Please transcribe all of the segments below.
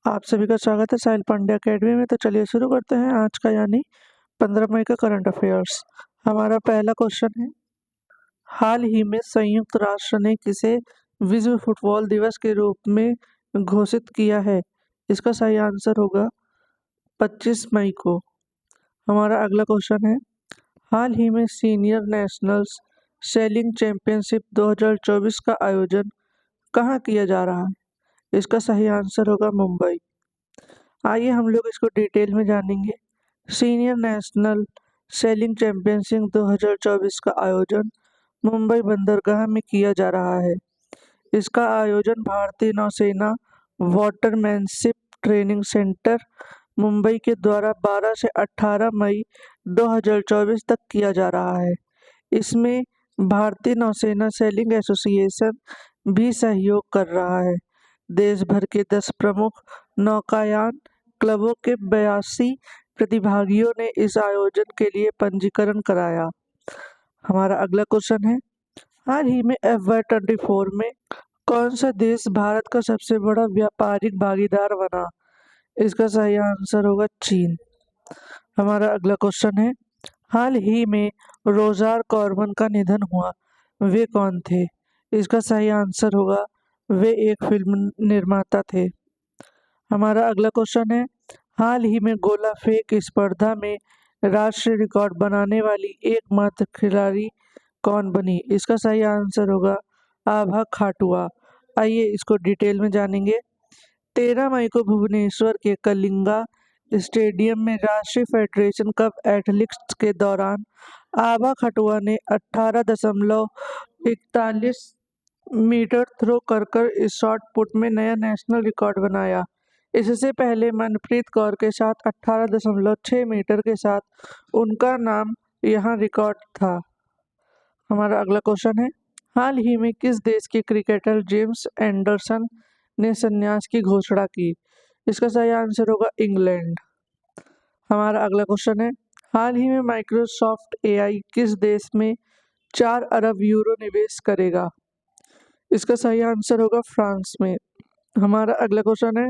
आप सभी का स्वागत है साहिल पांडे अकेडमी में। तो चलिए शुरू करते हैं आज का यानी 15 मई का करंट अफेयर्स। हमारा पहला क्वेश्चन है, हाल ही में संयुक्त राष्ट्र ने किसे विश्व फुटबॉल दिवस के रूप में घोषित किया है? इसका सही आंसर होगा 25 मई को। हमारा अगला क्वेश्चन है, हाल ही में सीनियर नेशनल्स सेलिंग चैंपियनशिप 2024 का आयोजन कहाँ किया जा रहा है? इसका सही आंसर होगा मुंबई। आइए हम लोग इसको डिटेल में जानेंगे। सीनियर नेशनल सेलिंग चैंपियनशिप 2024 का आयोजन मुंबई बंदरगाह में किया जा रहा है। इसका आयोजन भारतीय नौसेना वाटरमैनशिप ट्रेनिंग सेंटर मुंबई के द्वारा 12 से 18 मई 2024 तक किया जा रहा है। इसमें भारतीय नौसेना सेलिंग एसोसिएशन भी सहयोग कर रहा है। देश भर के 10 प्रमुख नौकायान क्लबों के 82 प्रतिभागियों ने इस आयोजन के लिए पंजीकरण कराया। हमारा अगला क्वेश्चन है, हाल ही में FY24 में कौन सा देश भारत का सबसे बड़ा व्यापारिक भागीदार बना? इसका सही आंसर होगा चीन। हमारा अगला क्वेश्चन है, हाल ही में रोजार कॉर्मन का निधन हुआ, वे कौन थे? इसका सही आंसर होगा वे एक फिल्म निर्माता थे। हमारा अगला क्वेश्चन है, हाल ही में गोला फेंक स्पर्धा में राष्ट्रीय रिकॉर्ड बनाने वाली एकमात्र खिलाड़ी कौन बनी? इसका सही आंसर होगा आभा खाटुआ। आइए इसको डिटेल में जानेंगे। 13 मई को भुवनेश्वर के कलिंगा स्टेडियम में राष्ट्रीय फेडरेशन कप एथलेटिक्स के दौरान आभा खटुआ ने 18.41 मीटर थ्रो कर इस शॉट पुट में नया नेशनल रिकॉर्ड बनाया। इससे पहले मनप्रीत कौर के साथ 18.6 मीटर के साथ उनका नाम यहाँ रिकॉर्ड था। हमारा अगला क्वेश्चन है, हाल ही में किस देश के क्रिकेटर जेम्स एंडरसन ने संन्यास की घोषणा की? इसका सही आंसर होगा इंग्लैंड। हमारा अगला क्वेश्चन है, हाल ही में माइक्रोसॉफ्ट एआई किस देश में 4 अरब यूरो निवेश करेगा? इसका सही आंसर होगा फ्रांस में। हमारा अगला क्वेश्चन है,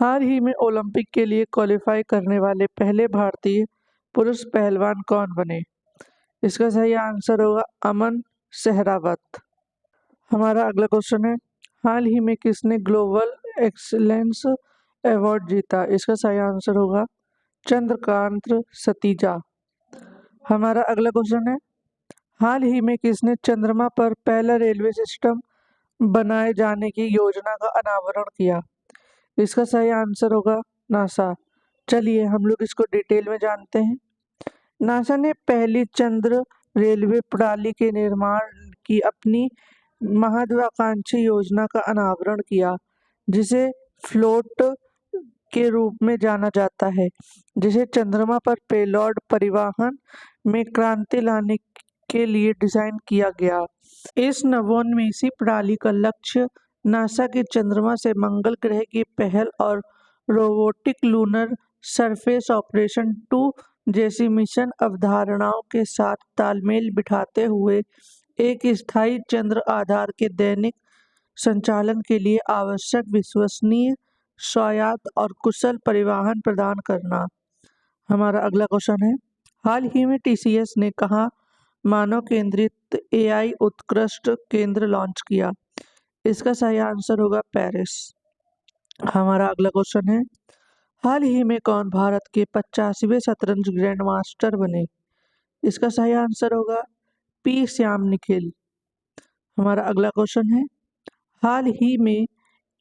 हाल ही में ओलंपिक के लिए क्वालिफाई करने वाले पहले भारतीय पुरुष पहलवान कौन बने? इसका सही आंसर होगा अमन सहरावत। हमारा अगला क्वेश्चन है, हाल ही में किसने ग्लोबल एक्सीलेंस अवार्ड जीता? इसका सही आंसर होगा चंद्रकांत सतीजा। हमारा अगला क्वेश्चन है, हाल ही में किसने चंद्रमा पर पहला रेलवे सिस्टम बनाए जाने की योजना का अनावरण किया? इसका सही आंसर होगा नासा। चलिए हम लोग इसको डिटेल में जानते हैं। नासा ने पहली चंद्र रेलवे प्रणाली के निर्माण की अपनी महत्वाकांक्षी योजना का अनावरण किया, जिसे फ्लोट के रूप में जाना जाता है, जिसे चंद्रमा पर पेलोड परिवहन में क्रांति लाने के लिए डिजाइन किया गया। इस नवोन्मेषी प्रणाली का लक्ष्य नासा के चंद्रमा से मंगल ग्रह की पहल और रोबोटिक लूनर सरफेस ऑपरेशन 2 जैसी मिशन अवधारणाओं के साथ तालमेल बिठाते हुए एक स्थायी चंद्र आधार के दैनिक संचालन के लिए आवश्यक विश्वसनीय, स्वायत्त और कुशल परिवहन प्रदान करना। हमारा अगला क्वेश्चन है, हाल ही में TCS ने कहाँ मानव केंद्रित AI उत्कृष्ट केंद्र लॉन्च किया? इसका सही आंसर होगा पेरिस। हमारा अगला क्वेश्चन है, हाल ही में कौन भारत के 85वें शतरंज ग्रैंड मास्टर बने? इसका सही आंसर होगा P श्याम निखिल। हमारा अगला क्वेश्चन है, हाल ही में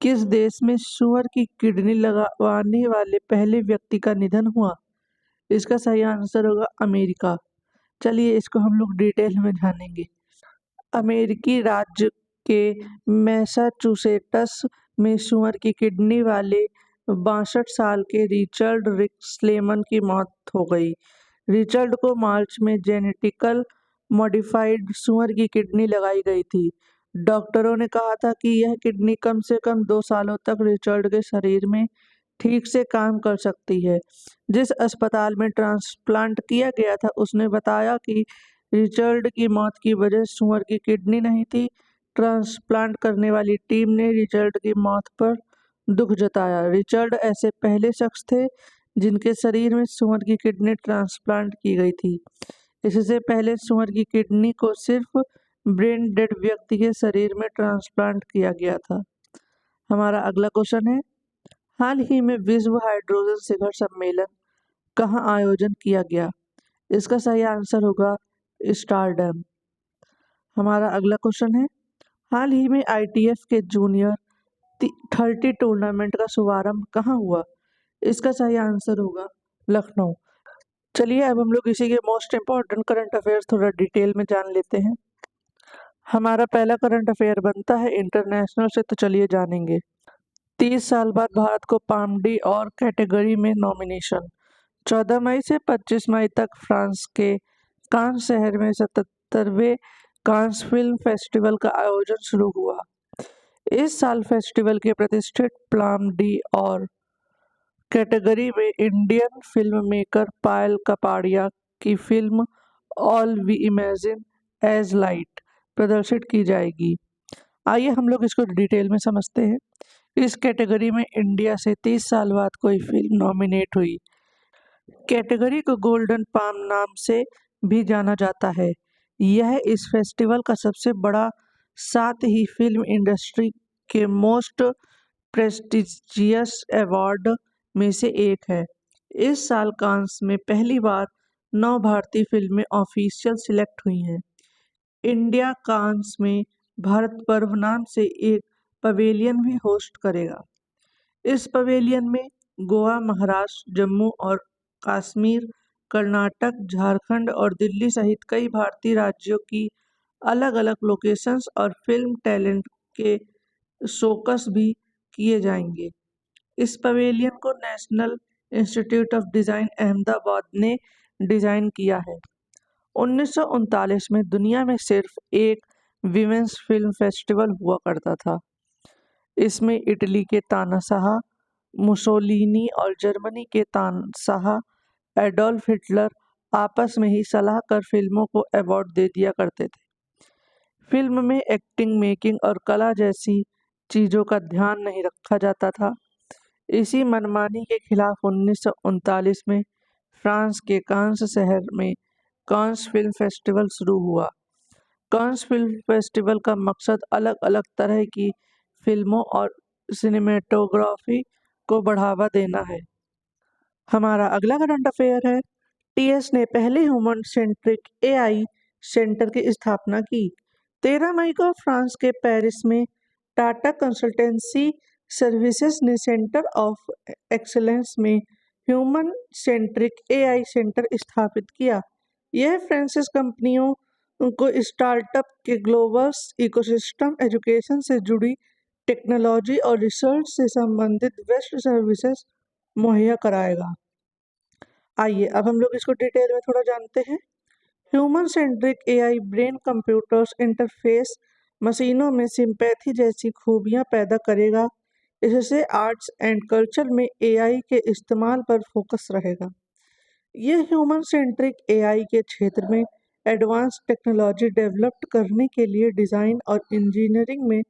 किस देश में सुअर की किडनी लगवाने वाले पहले व्यक्ति का निधन हुआ? इसका सही आंसर होगा अमेरिका। चलिए इसको हम लोग डिटेल में जानेंगे। अमेरिकी राज्य के मैसाचुसेट्स में सुअर की किडनी वाले 62 साल के रिचर्ड स्लेमन की मौत हो गई। रिचर्ड को मार्च में जेनेटिकल मॉडिफाइड सुअर की किडनी लगाई गई थी। डॉक्टरों ने कहा था कि यह किडनी कम से कम 2 सालों तक रिचर्ड के शरीर में ठीक से काम कर सकती है। जिस अस्पताल में ट्रांसप्लांट किया गया था उसने बताया कि रिचर्ड की मौत की वजह सुअर की किडनी नहीं थी। ट्रांसप्लांट करने वाली टीम ने रिचर्ड की मौत पर दुख जताया। रिचर्ड ऐसे पहले शख्स थे जिनके शरीर में सूअर की किडनी ट्रांसप्लांट की गई थी। इससे पहले सूअर की किडनी को सिर्फ ब्रेन डेड व्यक्ति के शरीर में ट्रांसप्लांट किया गया था। हमारा अगला क्वेश्चन है, हाल ही में विश्व हाइड्रोजन शिखर सम्मेलन कहाँ आयोजन किया गया? इसका सही आंसर होगा स्टारडम। हमारा अगला क्वेश्चन है, हाल ही में ITF के जूनियर 30 टूर्नामेंट का शुभारंभ कहाँ हुआ? इसका सही आंसर होगा लखनऊ। चलिए अब हम लोग इसी के मोस्ट इम्पॉर्टेंट करंट अफेयर्स थोड़ा डिटेल में जान लेते हैं। हमारा पहला करंट अफेयर बनता है इंटरनेशनल से, तो चलिए जानेंगे। 30 साल बाद भारत को पामडी और कैटेगरी में नॉमिनेशन। 14 मई से 25 मई तक फ्रांस के कांस शहर में 77वें कांस फिल्म फेस्टिवल का आयोजन शुरू हुआ। इस साल फेस्टिवल के प्रतिष्ठित प्लाम डी और कैटेगरी में Indian film maker Payal Kapadia की film All We Imagine as Light प्रदर्शित की जाएगी। आइए हम लोग इसको डिटेल में समझते हैं। इस कैटेगरी में इंडिया से 30 साल बाद कोई फिल्म नॉमिनेट हुई। कैटेगरी को गोल्डन पाम नाम से भी जाना जाता है। यह इस फेस्टिवल का सबसे बड़ा, साथ ही फिल्म इंडस्ट्री के मोस्ट प्रेस्टिजियस अवार्ड में से एक है। इस साल कांस में पहली बार 9 भारतीय फिल्में ऑफिशियल सिलेक्ट हुई हैं। इंडिया कांस में भारत पर्व नाम से एक पवेलियन भी होस्ट करेगा। इस पवेलियन में गोवा, महाराष्ट्र, जम्मू और कश्मीर, कर्नाटक, झारखंड और दिल्ली सहित कई भारतीय राज्यों की अलग अलग लोकेशंस और फिल्म टैलेंट के शोकस भी किए जाएंगे। इस पवेलियन को national institute of design Ahmedabad ने डिज़ाइन किया है। 1939 में दुनिया में सिर्फ एक विमेंस फिल्म फेस्टिवल हुआ करता था। इसमें इटली के तानाशाह मुसोलिनी और जर्मनी के तानाशाह एडोल्फ हिटलर आपस में ही सलाह कर फिल्मों को अवार्ड दे दिया करते थे। फिल्म में एक्टिंग, मेकिंग और कला जैसी चीज़ों का ध्यान नहीं रखा जाता था। इसी मनमानी के खिलाफ 1939 में फ्रांस के कांस शहर में कांस फिल्म फेस्टिवल शुरू हुआ। कांस फिल्म फेस्टिवल का मकसद अलग अलग तरह की फिल्मों और सिनेमेटोग्राफी को बढ़ावा देना है। हमारा अगला करंट अफेयर है, TS ने पहले ह्यूमन सेंट्रिक AI सेंटर की स्थापना की। 13 मई को फ्रांस के पेरिस में टाटा कंसल्टेंसी सर्विसेज ने सेंटर ऑफ एक्सीलेंस में ह्यूमन सेंट्रिक AI सेंटर स्थापित किया। यह फ्रांसीसी कंपनियों को स्टार्टअप के ग्लोबल इकोसिस्टम, एजुकेशन से जुड़ी टेक्नोलॉजी और रिसर्च से संबंधित बेस्ट सर्विसेज मुहैया कराएगा। आइए अब हम लोग इसको डिटेल में थोड़ा जानते हैं। Human centric AI brain computers interface मशीनों में सिंपैथी जैसी खूबियां पैदा करेगा। इससे आर्ट्स एंड कल्चर में AI के इस्तेमाल पर फोकस रहेगा। यह ह्यूमन सेंट्रिक AI के क्षेत्र में एडवांस टेक्नोलॉजी डेवलप करने के लिए डिज़ाइन और इंजीनियरिंग में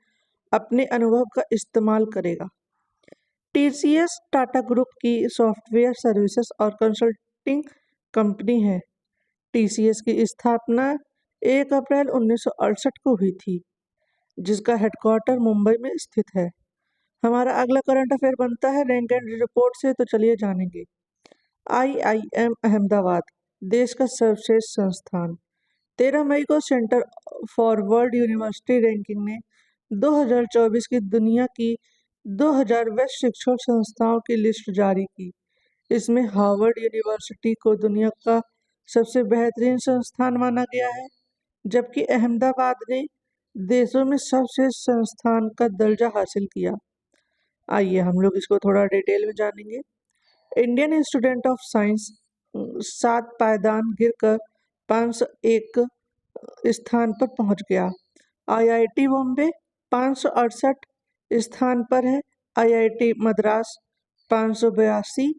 अपने अनुभव का इस्तेमाल करेगा। TCS टाटा ग्रुप की सॉफ्टवेयर सर्विसेज और कंसल्टिंग कंपनी है। TCS की स्थापना 1 अप्रैल 1968 को हुई थी, जिसका हेडक्वार्टर मुंबई में स्थित है। हमारा अगला करंट अफेयर बनता है रैंक एंड रिपोर्ट से, तो चलिए जानेंगे। IIM अहमदाबाद देश का सर्वश्रेष्ठ संस्थान। 13 मई को centre for world university ranking ने 2024 की दुनिया की 2000 बेस्ट शिक्षण संस्थाओं की लिस्ट जारी की। इसमें हार्वर्ड यूनिवर्सिटी को दुनिया का सबसे बेहतरीन संस्थान माना गया है, जबकि अहमदाबाद ने देशों में सबसे संस्थान का दर्जा हासिल किया। आइए हम लोग इसको थोड़ा डिटेल में जानेंगे। इंडियन इंस्टीट्यूट ऑफ साइंस 7 पायदान गिरकर 501 स्थान पर पहुंच गया। IIT बॉम्बे 568 स्थान पर है। IIT Madras 582।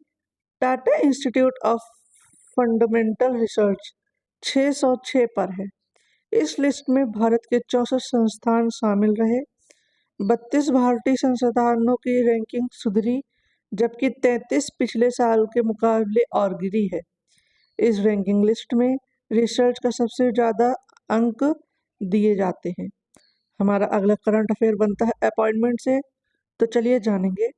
Tata institute of fundamental research 606 पर है। इस लिस्ट में भारत के 64 संस्थान शामिल रहे। 32 भारतीय संस्थानों की रैंकिंग सुधरी, जबकि 33 पिछले साल के मुकाबले और गिरी है। इस रैंकिंग लिस्ट में रिसर्च का सबसे ज़्यादा अंक दिए जाते हैं। हमारा अगला करंट अफेयर बनता है अपॉइंटमेंट से, तो चलिए जानेंगे।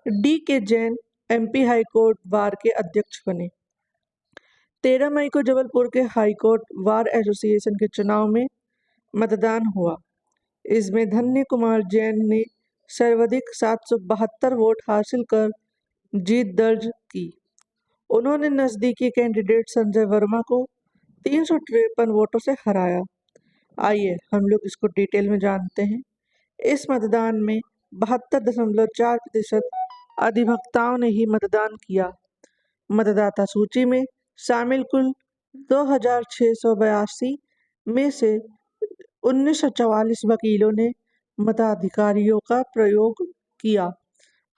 डी के जैन एमपी हाईकोर्ट बार के अध्यक्ष बने। 13 मई को जबलपुर के हाईकोर्ट बार एसोसिएशन के चुनाव में मतदान हुआ। इसमें धन्य कुमार जैन ने सर्वाधिक 772 वोट हासिल कर जीत दर्ज की। उन्होंने नजदीकी कैंडिडेट संजय वर्मा को 353 वोटों से हराया। आइए हम लोग इसको डिटेल में जानते हैं। इस मतदान में 72.4% अधिवक्ताओं ने ही मतदान किया। मतदाता सूची में शामिल कुल 2682 में से 1944 वकीलों ने मताधिकारियों का प्रयोग किया।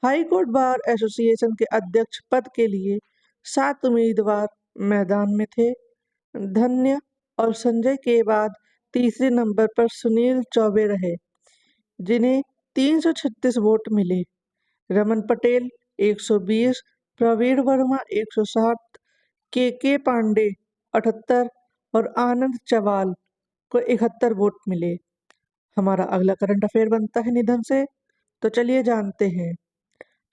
हाईकोर्ट बार एसोसिएशन के अध्यक्ष पद के लिए 7 उम्मीदवार मैदान में थे। धन्य और संजय के बाद तीसरे नंबर पर सुनील चौबे रहे, जिन्हें 336 वोट मिले। रमन पटेल 120, प्रवीण वर्मा 160, के पांडे 78 और आनंद चवाल को 71 वोट मिले। हमारा अगला करंट अफेयर बनता है निधन से, तो चलिए जानते हैं।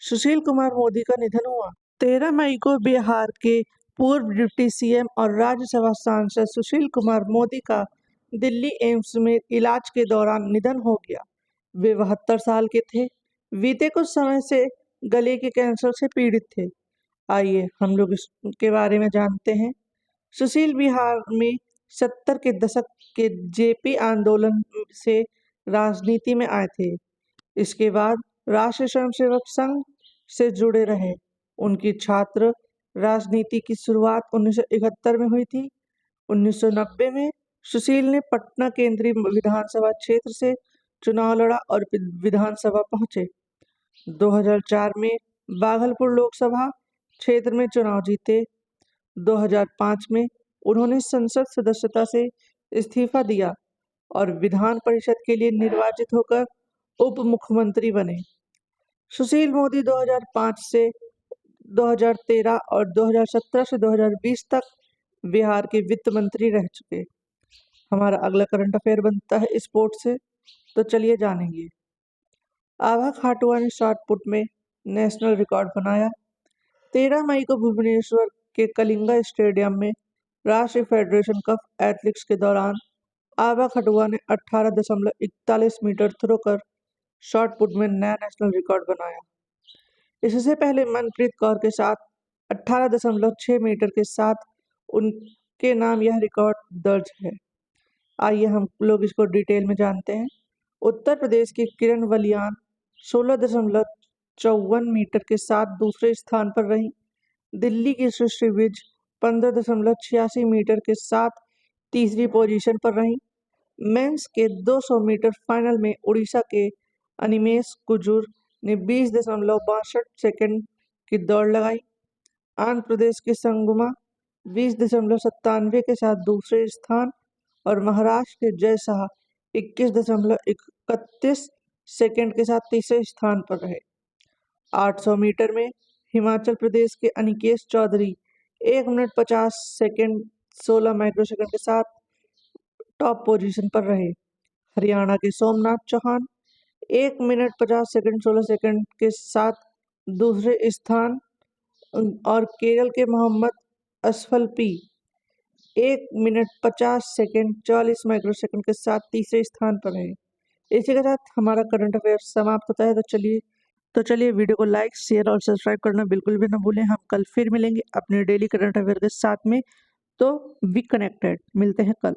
सुशील कुमार मोदी का निधन हुआ। 13 मई को बिहार के पूर्व डिप्टी सीएम और राज्यसभा सांसद सुशील कुमार मोदी का दिल्ली एम्स में इलाज के दौरान निधन हो गया। वे 72 साल के थे। बीते कुछ समय से गले के कैंसर से पीड़ित थे। आइए हम लोग इसके बारे में जानते हैं। सुशील बिहार में 70 के दशक के जेपी आंदोलन से राजनीति में आए थे। इसके बाद राष्ट्रीय स्वयंसेवक संघ से जुड़े रहे। उनकी छात्र राजनीति की शुरुआत 1971 में हुई थी। 1990 में सुशील ने पटना केंद्रीय विधानसभा क्षेत्र से चुनाव लड़ा और विधानसभा पहुंचे। 2004 में बागलपुर लोकसभा क्षेत्र में चुनाव जीते। 2005 में उन्होंने संसद सदस्यता से इस्तीफा दिया और विधान परिषद के लिए निर्वाचित होकर उप मुख्यमंत्री बने। सुशील मोदी 2005 से 2013 और 2017 से 2020 तक बिहार के वित्त मंत्री रह चुके। हमारा अगला करंट अफेयर बनता है स्पोर्ट्स से, तो चलिए जानेंगे। आभा खाटुआ ने शॉट पुट में नेशनल रिकॉर्ड बनाया। 13 मई को भुवनेश्वर के कलिंगा स्टेडियम में राष्ट्रीय फेडरेशन कप एथलेटिक्स के दौरान आभा खाटुआ ने 18.41 मीटर थ्रो कर शॉट पुट में नया नेशनल रिकॉर्ड बनाया। इससे पहले मनप्रीत कौर के साथ 18.6 मीटर के साथ उनके नाम यह रिकॉर्ड दर्ज है। आइए हम लोग इसको डिटेल में जानते हैं। उत्तर प्रदेश की किरण वलियान 16.54 मीटर के साथ दूसरे स्थान पर रही। दिल्ली की सृष्टि विज 15.86 मीटर के साथ तीसरी पोजीशन पर रही। मेंस के 200 मीटर फाइनल में उड़ीसा के अनिमेश कुजूर ने 20.62 सेकंड की दौड़ लगाई। आंध्र प्रदेश के संगमा 20.97 के साथ दूसरे स्थान और महाराष्ट्र के जय शाह 21.31 सेकंड के साथ तीसरे स्थान पर रहे। 800 मीटर में हिमाचल प्रदेश के Anikesh Chaudhary 1 minute 50 second 16 microsecond के साथ टॉप पोजीशन पर रहे। हरियाणा के Somnath Chauhan 1 minute 50 second 16 second के साथ दूसरे स्थान और केरल के मोहम्मद असफल पी 1 मिनट 50 सेकंड 44 माइक्रोसेकंड के साथ तीसरे स्थान पर रहे। इसी के साथ हमारा करंट अफेयर समाप्त होता है। तो चलिए वीडियो को लाइक, शेयर और सब्सक्राइब करना बिल्कुल भी ना भूलें। हम कल फिर मिलेंगे अपने डेली करंट अफेयर के साथ में। तो बी कनेक्टेड, मिलते हैं कल।